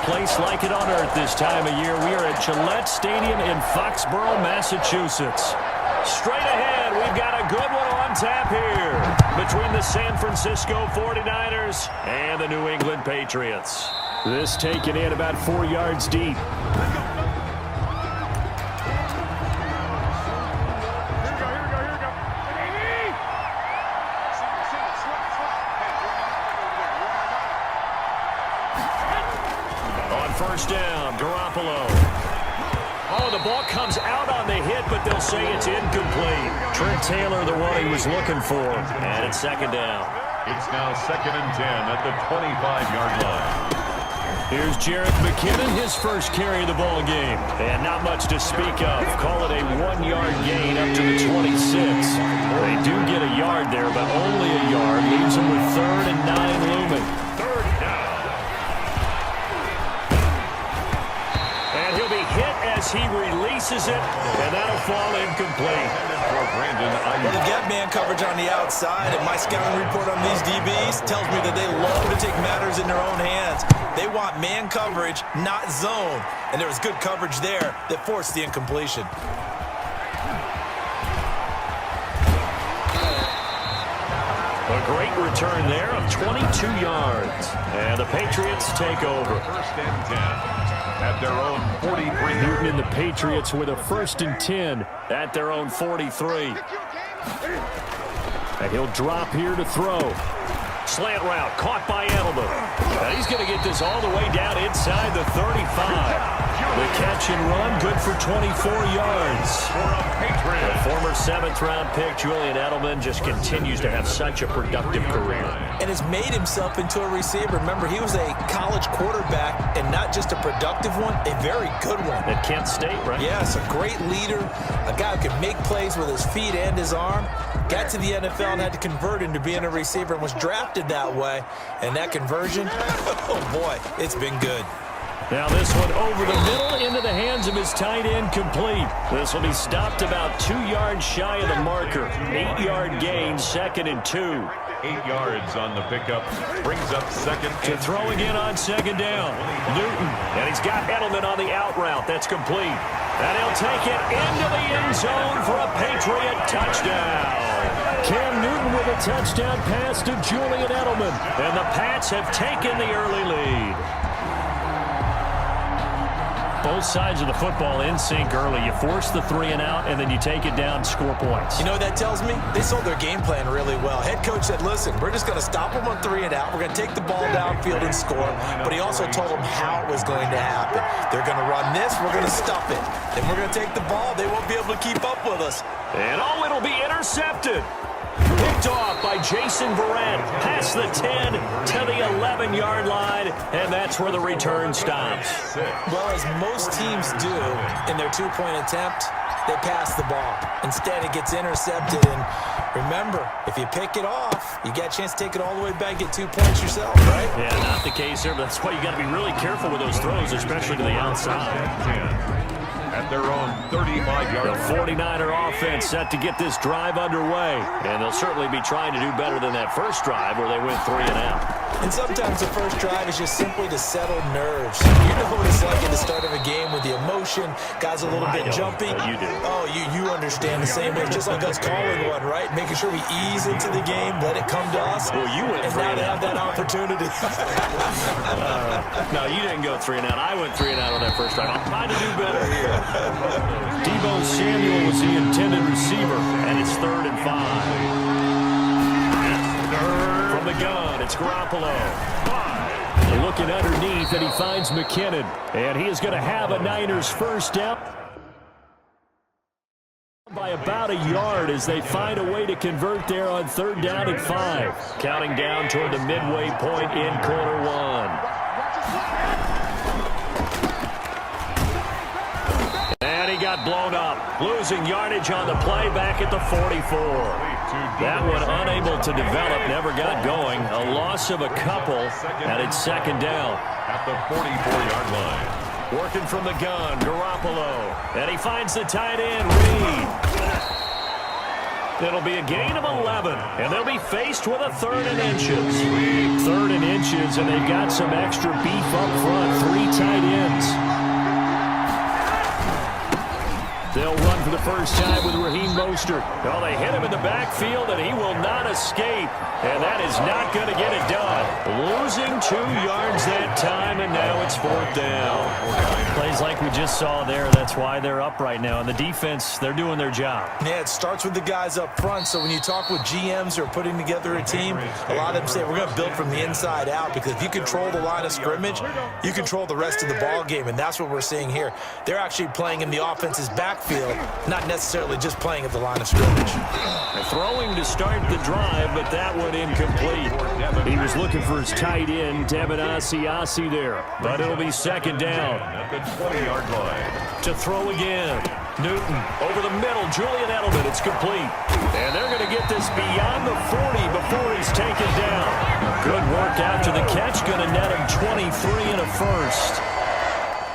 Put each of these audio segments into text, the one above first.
place like it on earth this time of year. We are at Gillette Stadium in Foxborough, Massachusetts. Straight ahead, we've got a good one on tap here between the San Francisco 49ers and the New England Patriots. This taken in about 4 yards deep. First down, Garoppolo. Oh, the ball comes out on the hit, but they'll say it's incomplete. Trent Taylor, the one he was looking for, and it's second down. It's now 2nd and 10 at the 25-yard line. Here's Jerick McKinnon, his first carry of the ball game. And not much to speak of. Call it a 1-yard gain up to the 26. They do get a yard there, but only a yard. Leaves them with 3rd and 9 looming. He releases it, and that'll fall incomplete. Well, they get man coverage on the outside, and my scouting report on these DBs tells me that they love to take matters in their own hands. They want man coverage, not zone, and there was good coverage there that forced the incompletion. A great return there of 22 yards, and the Patriots take over. 1st and 10. At their own 43. Newton and the Patriots with a 1st and 10 at their own 43. And he'll drop here to throw. Slant route caught by Edelman. And he's going to get this all the way down inside the 35. The catch and run, good for 24 yards. The former 7th-round pick, Julian Edelman, just continues to have such a productive career. And has made himself into a receiver. Remember, he was a college quarterback, and not just a productive one, a very good one. At Kent State, right? Yes, a great leader, a guy who can make plays with his feet and his arm. Got to the NFL and had to convert into being a receiver and was drafted that way. And that conversion, oh boy, it's been good. Now this one over the middle into the hands of his tight end, complete. This will be stopped about 2 yards shy of the marker. 8-yard gain, 2nd and 2. 8 yards on the pickup. Brings up 2nd. To throw again on 2nd down. Newton, and he's got Edelman on the out route. That's complete. And he'll take it into the end zone for a Patriot touchdown. Cam Newton with a touchdown pass to Julian Edelman. And the Pats have taken the early lead. Both sides of the football in sync early. You force the 3 and out, and then you take it down, score points. You know what that tells me? They sold their game plan really well. Head coach said, listen, we're just going to stop them on 3 and out. We're going to take the ball downfield and score. But he also told them how it was going to happen. They're going to run this. We're going to stop it. Then we're going to take the ball. They won't be able to keep up with us. And oh, it'll be intercepted. Picked off by Jason Verrett, past the 10 to the 11-yard line, and that's where the return stops. Well, as most teams do in their 2-point attempt, they pass the ball. Instead, it gets intercepted, and remember, if you pick it off, you get a chance to take it all the way back, get 2 points yourself, right? Yeah, not the case here, but that's why you got to be really careful with those throws, especially to the outside. At their own 35-yard line. The 49er offense set to get this drive underway. And they'll certainly be trying to do better than that first drive where they went 3 and out. And sometimes the first drive is just simply to settle nerves. You know what it's like at the start of a game with the emotion. Guys a little bit jumpy. You do. Oh, you understand the same way. It's just like us calling one, right? Making sure we ease into the game, let it come to us. Well, you went and 3 now and they out. have that opportunity. No, you didn't go 3 and out. I went 3 and out on that first drive. I'm trying to do better here. Deebo Samuel was the intended receiver, and it's 3rd and 5. From the gun, it's Garoppolo. Looking underneath, and he finds McKinnon. And he is going to have a Niners first down by about a yard as they find a way to convert there on 3rd down and 5. Counting down toward the midway point in quarter 1. And he got blown up, losing yardage on the play back at the 44. That one unable to develop, never got going. A loss of a couple, and it's 2nd down. At the 44-yard line. Working from the gun, Garoppolo. And he finds the tight end, Reed. It'll be a gain of 11, and they'll be faced with a 3rd and inches. 3rd and inches, and they've got some extra beef up front, 3 tight ends. They'll run for the first time with Raheem Mostert. Well, they hit him in the backfield, and he will not escape. And that is not going to get it done. Losing 2 yards that time, and now it's 4th down. Plays like we just saw there. That's why they're up right now. And the defense, they're doing their job. Yeah, it starts with the guys up front. So when you talk with GMs who are putting together a team, a lot of them say we're going to build from the inside out, because if you control the line of scrimmage, you control the rest of the ball game. And that's what we're seeing here. They're actually playing in the offense's backfield, not necessarily just playing at the line of scrimmage. Throwing to start the drive, but that one incomplete. He was looking for his tight end, Devin Asiasi there. But it'll be 2nd down. At the 20-yard line. To throw again. Newton over the middle. Julian Edelman. It's complete. And they're going to get this beyond the 40 before he's taken down. Good work after the catch. Going to net him 23 and a first.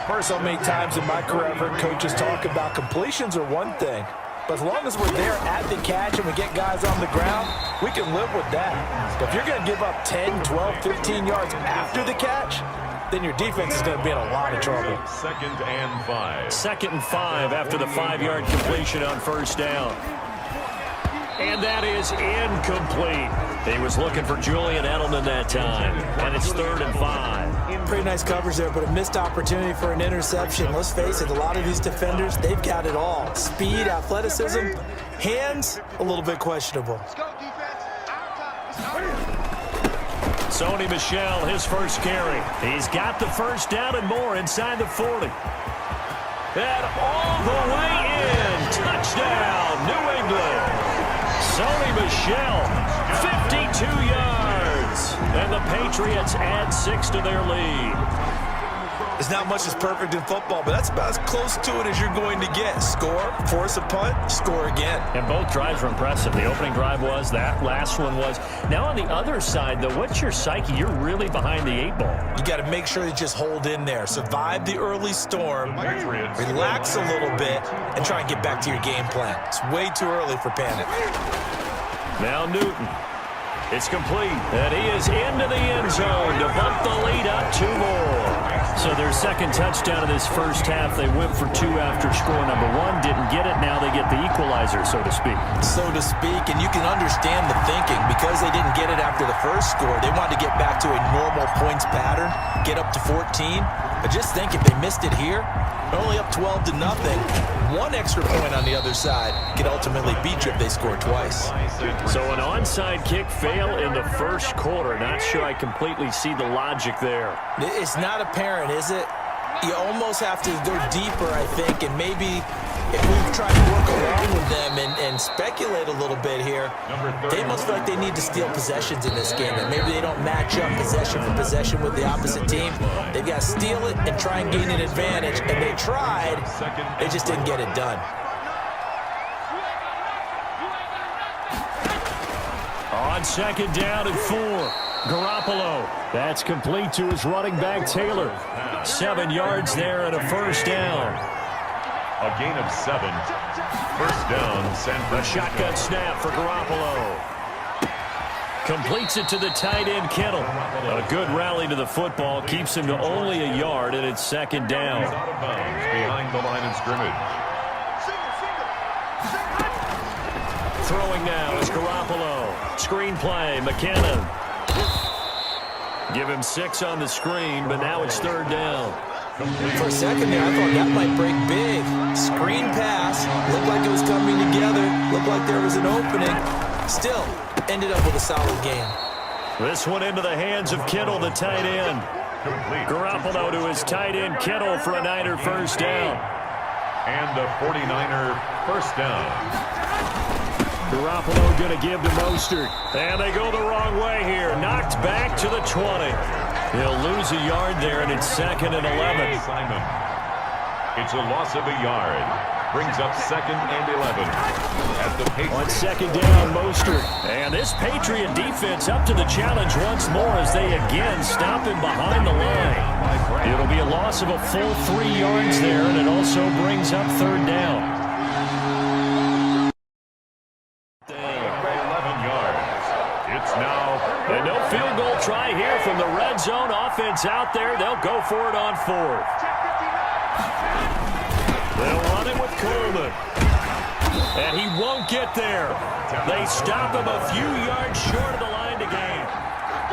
First, so many times in my career, I've heard coaches talk about completions are one thing. But as long as we're there at the catch and we get guys on the ground, we can live with that. But if you're going to give up 10, 12, 15 yards after the catch, then your defense is going to be in a lot of trouble. 2nd and 5. 2nd and 5 after the 5-yard completion on 1st down. And that is incomplete. He was looking for Julian Edelman that time. And it's 3rd and 5. Pretty nice coverage there, but a missed opportunity for an interception. Let's face it, a lot of these defenders, they've got it all. Speed, athleticism, hands, a little bit questionable. Sony Michel, his first carry. He's got the first down and more inside the 40. And all the way in. Touchdown, New England. Sony Michel, 52 yards. And the Patriots add 6 to their lead. There's not much that's perfect in football, but that's about as close to it as you're going to get. Score, force a punt, score again. And both drives were impressive. The opening drive was, that last one was. Now on the other side, though, what's your psyche? You're really behind the 8 ball. You got to make sure you just hold in there. Survive the early storm, relax a little bit, and try and get back to your game plan. It's way too early for panic. Now Newton. It's complete, and he is into the end zone to bump the lead up 2 more. So their second touchdown of this first half, they went for 2 after score number 1. Didn't get it, now they get the equalizer, so to speak. So to speak, and you can understand the thinking. Because they didn't get it after the first score, they wanted to get back to a normal points pattern, get up to 14. But just think, if they missed it here, they're only up 12-0. 1 extra point on the other side could ultimately beat you if they score twice. So an onside kick fail in the first quarter. Not sure I completely see the logic there. It's not apparent, is it? You almost have to go deeper, I think, and maybe if we try to work along with them and speculate a little bit here, they must feel like they need to steal possessions in this game, and maybe they don't match up possession for possession with the opposite team. They've got to steal it and try and gain an advantage, and they tried, they just didn't get it done. On 2nd down and 4, Garoppolo. That's complete to his running back, Taylor. 7 yards there and a first down. A gain of 7. First down, San Francisco. A shotgun snap for Garoppolo. Completes it to the tight end, Kittle. A good rally to the football. Keeps him to only a yard, and it's 2nd down. Out of bounds behind the line of scrimmage. Throwing now is Garoppolo. Screen play, McKinnon. Give him 6 on the screen, but now it's 3rd down. For a second there, I thought that might break big. Screen pass. Looked like it was coming together. Looked like there was an opening. Still, ended up with a solid game. This one into the hands of Kittle, the tight end. Garoppolo to his tight end, Kittle, for a Niner first down. And a 49er first down. Garoppolo going to give to Mostert. And they go the wrong way here. Knocked back to the 20. He'll lose a yard there, and it's 2nd and 11. Simon. It's a loss of a yard. Brings up 2nd and 11. At the On 2nd down, Mostert. And this Patriot defense up to the challenge once more as they again stop him behind the line. It'll be a loss of a full 3 yards there, and it also brings up 3rd down. yards out there. They'll go for it on 4th. They'll run it with Coleman. And he won't get there. They stop him a few yards short of the line to gain.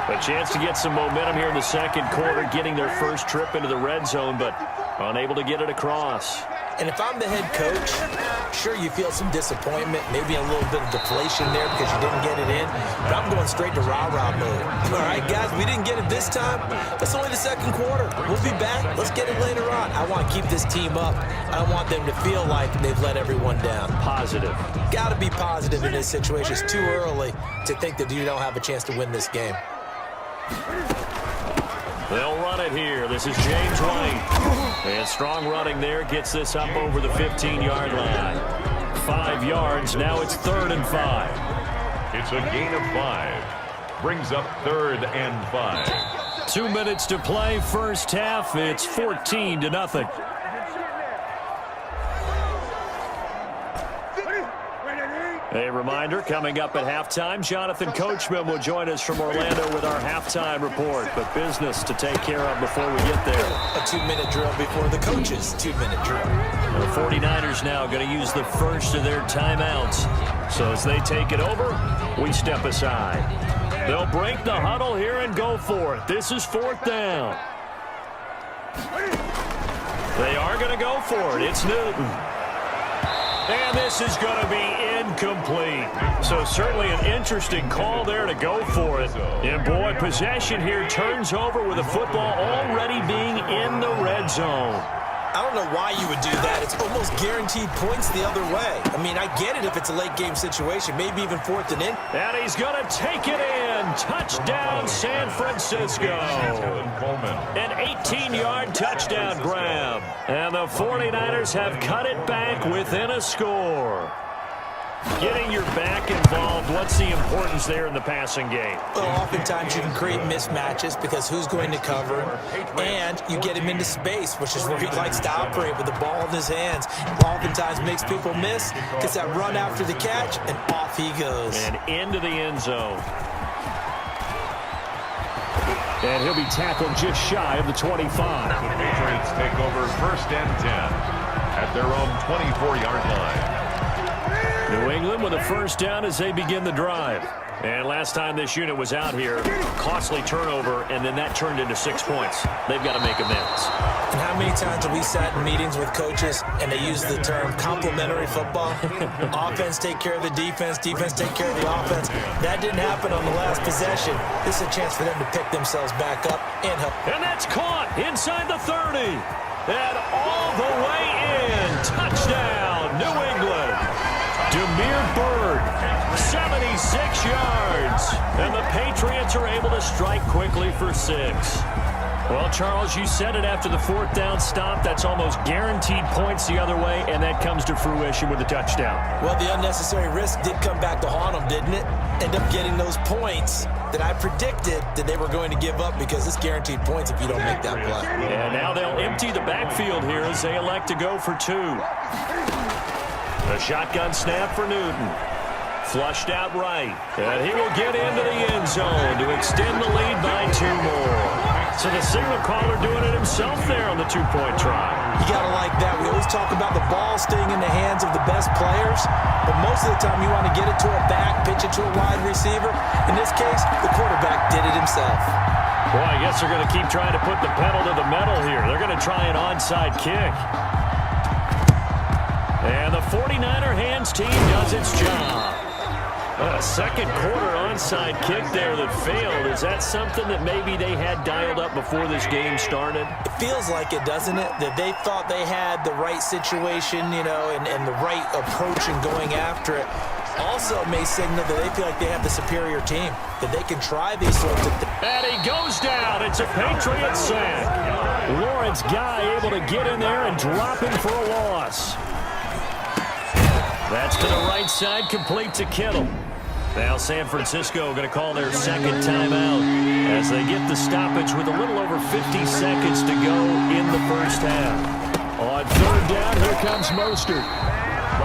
A chance to get some momentum here in the second quarter, getting their first trip into the red zone, but unable to get it across. And if I'm the head coach, sure, you feel some disappointment, maybe a little bit of deflation there because you didn't get it in. But I'm going straight to rah-rah mode. All right, guys, we didn't get it this time. That's only the second quarter. We'll be back. Let's get it later on. I want to keep this team up. I don't want them to feel like they've let everyone down. Positive. Got to be positive in this situation. It's too early to think that you don't have a chance to win this game. They'll run it here. This is James White. And strong running there gets this up over the 15-yard line. 5 yards. Now it's 3rd and 5. It's a gain of 5. Brings up 3rd and 5. 2 minutes to play. First half. It's 14-0. A reminder, coming up at halftime, Jonathan Coachman will join us from Orlando with our halftime report. But business to take care of before we get there. A 2-minute drill before the coach's 2-minute drill. The 49ers now going to use the first of their timeouts. So as they take it over, we step aside. They'll break the huddle here and go for it. This is 4th down. They are going to go for it. It's Newton. And this is going to be incomplete. So certainly an interesting call there to go for it. And boy, possession here turns over with the football already being in the red zone. I don't know why you would do that. It's almost guaranteed points the other way. I mean, I get it if it's a late game situation, maybe even 4th and in. And he's going to take it in. Touchdown, San Francisco. An 18-yard touchdown grab. And the 49ers have cut it back within a score. Getting your back involved, what's the importance there in the passing game? Well, oftentimes you can create mismatches because who's going to cover him, and you get him into space, which is where he likes to operate with the ball in his hands. Oftentimes makes people miss, gets that run after the catch, and off he goes. And into the end zone. And he'll be tackled just shy of the 25. The Patriots take over 1st and 10 at their own 24-yard line. New England with a first down as they begin the drive. And last time this unit was out here, costly turnover, and then that turned into 6 points. They've got to make amends. And how many times have we sat in meetings with coaches and they use the term complementary football? Offense take care of the defense, defense take care of the offense. That didn't happen on the last possession. This is a chance for them to pick themselves back up and help. And that's caught inside the 30. And all the way in. Touchdown, New England. Demir Bird, 76 yards. And the Patriots are able to strike quickly for 6. Well, Charles, you said it after the 4th down stop. That's almost guaranteed points the other way, and that comes to fruition with a touchdown. Well, the unnecessary risk did come back to haunt them, didn't it? End up getting those points that I predicted that they were going to give up because it's guaranteed points if you don't make that play. And now they'll empty the backfield here as they elect to go for 2. A shotgun snap for Newton. Flushed out right. And he will get into the end zone to extend the lead by 2 more. So the signal caller doing it himself there on the 2-point try. You got to like that. We always talk about the ball staying in the hands of the best players, but most of the time you want to get it to a back, pitch it to a wide receiver. In this case, the quarterback did it himself. Boy, I guess they're going to keep trying to put the pedal to the metal here. They're going to try an onside kick. And the 49er hands team does its job. A second quarter onside kick there that failed. Is that something that maybe they had dialed up before this game started? It feels like it, doesn't it? That they thought they had the right situation, you know, and the right approach in going after it. Also may signal that they feel like they have the superior team, that they can try these sorts of things. And he goes down. It's a Patriot sack. Lawrence Guy able to get in there and drop him for a loss. That's to the right side, complete to Kittle. Now San Francisco going to call their second timeout as they get the stoppage with a little over 50 seconds to go in the first half. On 3rd down, here comes Mostert.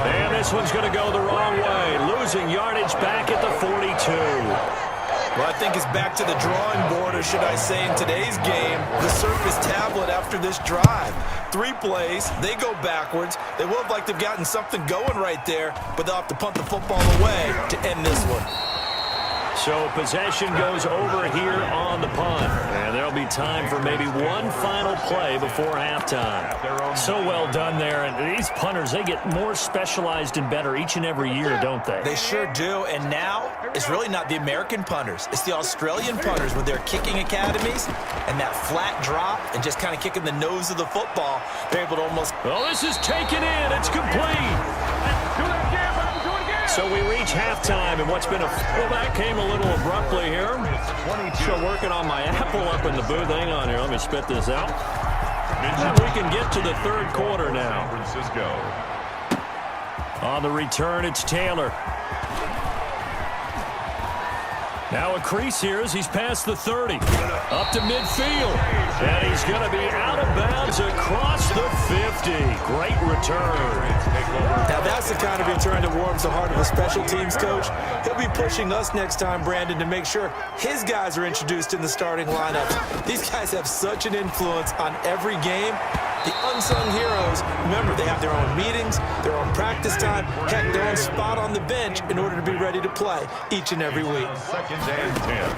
And this one's going to go the wrong way, losing yardage back at the 42. Well, I think it's back to the drawing board, or should I say in today's game, the Surface tablet after this drive. 3 plays, they go backwards. They look like they've gotten something going right there, but they'll have to punt the football away to end this one. So possession goes over here on the punt. And there'll be time for maybe one final play before halftime. So well done there. And these punters, they get more specialized and better each and every year, don't they? They sure do. And now it's really not the American punters. It's the Australian punters with their kicking academies and that flat drop and just kind of kicking the nose of the football. They're able to almost... Oh, this is taken in. It's complete. So we reach halftime, and what's been well, that came a little abruptly here. Still working on my apple up in the booth. Hang on here. Let me spit this out. And we can get to the third quarter now. Francisco. On the return, it's Taylor. Now a crease here as he's past the 30. Up to midfield. And he's going to be out of bounds across the 50. Great return. Now that's the kind of return that warms the heart of a special teams coach. He'll be pushing us next time, Brandon, to make sure his guys are introduced in the starting lineup. These guys have such an influence on every game. The unsung heroes, remember, they have their own meetings, their own practice time, heck, their own spot on the bench in order to be ready to play each and every week. Second and 10.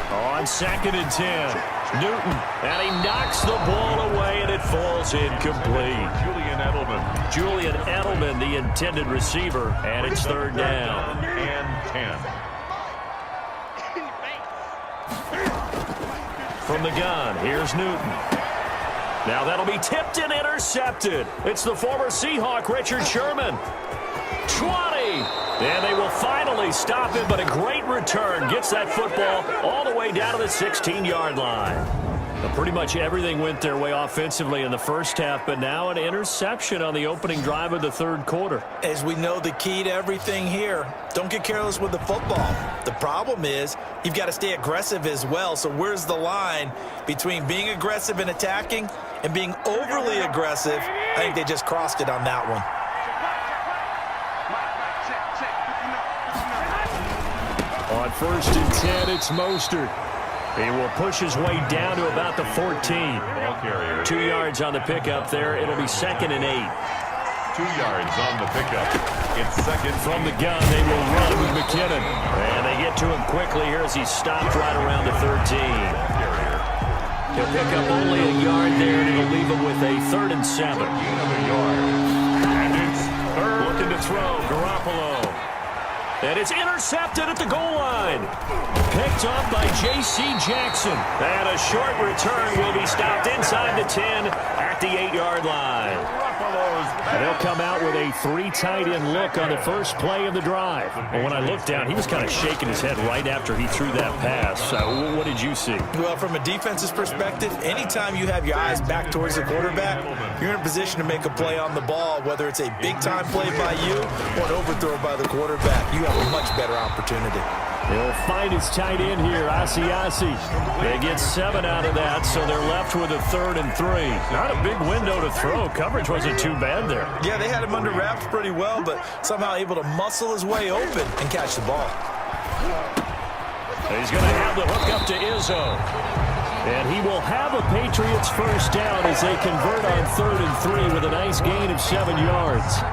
On 2nd and 10, Newton, and he knocks the ball away, and it falls incomplete. Julian Edelman, the intended receiver, and it's 3rd down. And 10. From the gun, here's Newton. Now that'll be tipped and intercepted. It's the former Seahawk, Richard Sherman. 20. And they will finally stop him, but a great return. Gets that football all the way down to the 16-yard line. But pretty much everything went their way offensively in the first half, but now an interception on the opening drive of the third quarter. As we know, the key to everything here, don't get careless with the football. The problem is you've got to stay aggressive as well. So where's the line between being aggressive and attacking and being overly aggressive? I think they just crossed it on that one. On 1st and 10, it's Mostert. He will push his way down to about the 14. Ball carrier. 2 yards on the pickup there. It'll be 2nd and 8. 2 yards on the pickup. It's second. From the gun, they will run with McKinnon. And they get to him quickly here as he's stopped right around the 13. He'll pick up only a yard there, and it'll leave him with a 3rd and 7. Another yard. And it's third. Looking to throw, Garoppolo. And it's intercepted at the goal line. Picked off by J.C. Jackson. And a short return will be stopped inside the 10 at the 8-yard line. And they'll come out with a 3 tight end look on the first play of the drive. But when I looked down, he was kind of shaking his head right after he threw that pass. What did you see? Well, from a defense's perspective, anytime you have your eyes back towards the quarterback, you're in a position to make a play on the ball, whether it's a big-time play by you or an overthrow by the quarterback. You have a much better opportunity. He'll find his tight end here, Asiasi. They get 7 out of that, so they're left with a 3rd and 3. Not a big window to throw. Coverage wasn't too bad there. Yeah, they had him under wraps pretty well, but somehow able to muscle his way open and catch the ball. He's going to have the hook up to Izzo. And he will have a Patriots first down as they convert on 3rd and 3 with a nice gain of 7 yards.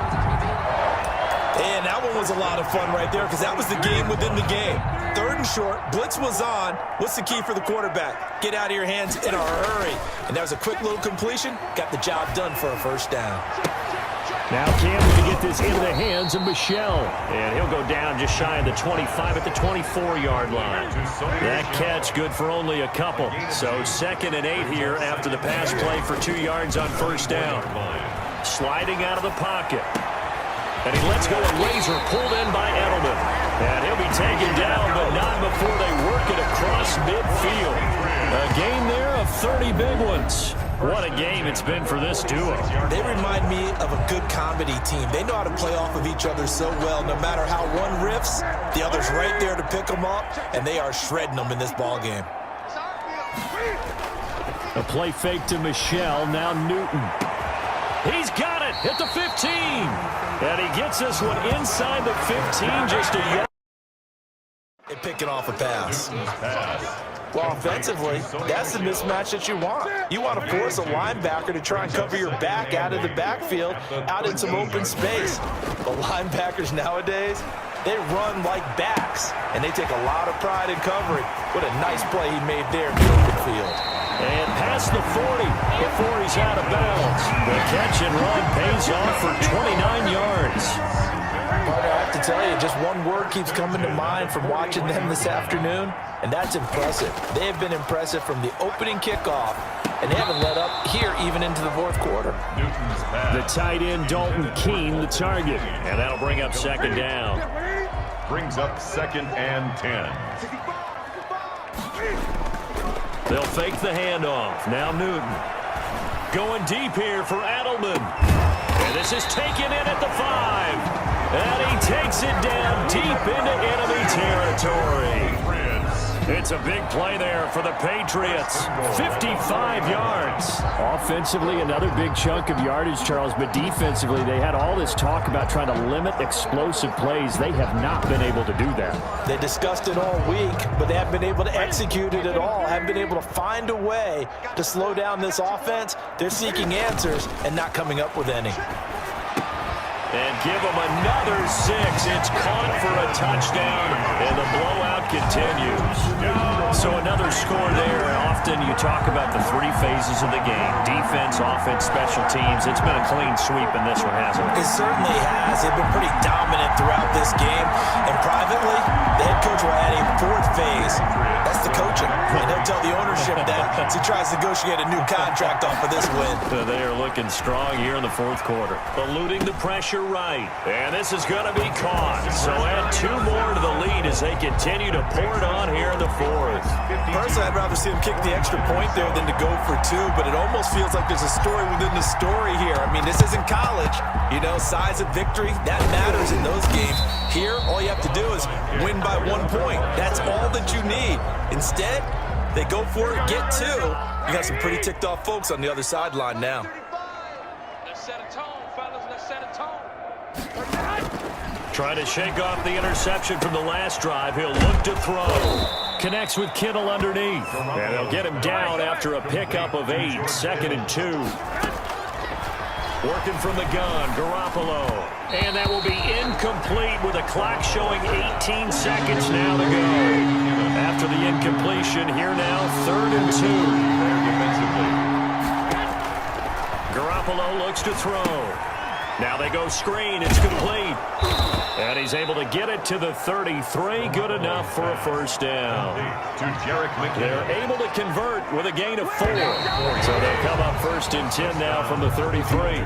And that one was a lot of fun right there because that was the game within the game. 3rd and short, blitz was on. What's the key for the quarterback? Get out of your hands in a hurry. And that was a quick little completion. Got the job done for a first down. Now Camden to get this into the hands of Michelle. And he'll go down just shy of the 25 at the 24-yard line. That catch good for only a couple. So 2nd and 8 here after the pass play for 2 yards on first down. Sliding out of the pocket. And he lets go a razor pulled in by Edelman. And he'll be taken down, but not before they work it across midfield. A game there of 30 big ones. What a game it's been for this duo. They remind me of a good comedy team. They know how to play off of each other so well. No matter how one riffs, the other's right there to pick them up, and they are shredding them in this ball game. A play fake to Michelle, now Newton. He's got it at the 15. And he gets this one inside the 15, just a yard. And picking off a pass. Pass. Well, offensively, that's the mismatch that you want. You want to force a linebacker to try and cover your back out of the backfield, out in some open space. The linebackers nowadays, they run like backs, and they take a lot of pride in covering. What a nice play he made there in the open field. And past the 40 before he's out of bounds. The catch and run pays off for 29 yards. Partner, I have to tell you, just one word keeps coming to mind from watching them this afternoon, and that's impressive. They have been impressive from the opening kickoff, and they haven't let up here even into the fourth quarter. Newton's pass. The tight end, Dalton Keene, the target. And that'll bring up second down. Brings up 2nd and 10. They'll fake the handoff. Now Newton. Going deep here for Adelman. And this is taken in at the 5. And he takes it down deep into enemy territory. It's a big play there for the Patriots. 55 yards. Offensively, another big chunk of yardage, Charles. But defensively, they had all this talk about trying to limit explosive plays. They have not been able to do that. They discussed it all week, but they haven't been able to execute it at all. Haven't been able to find a way to slow down this offense. They're seeking answers and not coming up with any. And give them another 6. It's caught for a touchdown, and the blowout continues. So another score there. Often you talk about the 3 phases of the game: defense, offense, special teams. It's been a clean sweep in this one, hasn't it? It certainly has. They've been pretty dominant throughout this game. And privately, the head coach will add a 4th phase. That's the coaching. And he'll tell the ownership that as he tries to negotiate a new contract off of this win. So they are looking strong here in the fourth quarter. Eluding the pressure right. And this is going to be caught. So add 2 more to the lead as they continue to pour it on here in the fourth. Personally, I'd rather see him kick the extra point there than to go for 2, but it almost feels like there's a story within the story here. I mean, this isn't college. You know, size of victory, that matters in those games. Here, all you have to do is win by 1 point. That's all that you need. Instead, they go for it, get 2. You got some pretty ticked off folks on the other sideline now. Let's set a tone, fellas. Let's set a tone. Trying to shake off the interception from the last drive. He'll look to throw. Connects with Kittle underneath. And they'll get him down after a pickup of 8. 2nd and 2. Working from the gun, Garoppolo. And that will be incomplete with a clock showing 18 seconds now to go. After the incompletion, here now, 3rd and 2. Garoppolo looks to throw. Now they go screen. It's complete. And he's able to get it to the 33. Good enough for a first down. To Jerick McKinnon. They're able to convert with a gain of 4. So they come up 1st and 10 now from the 33.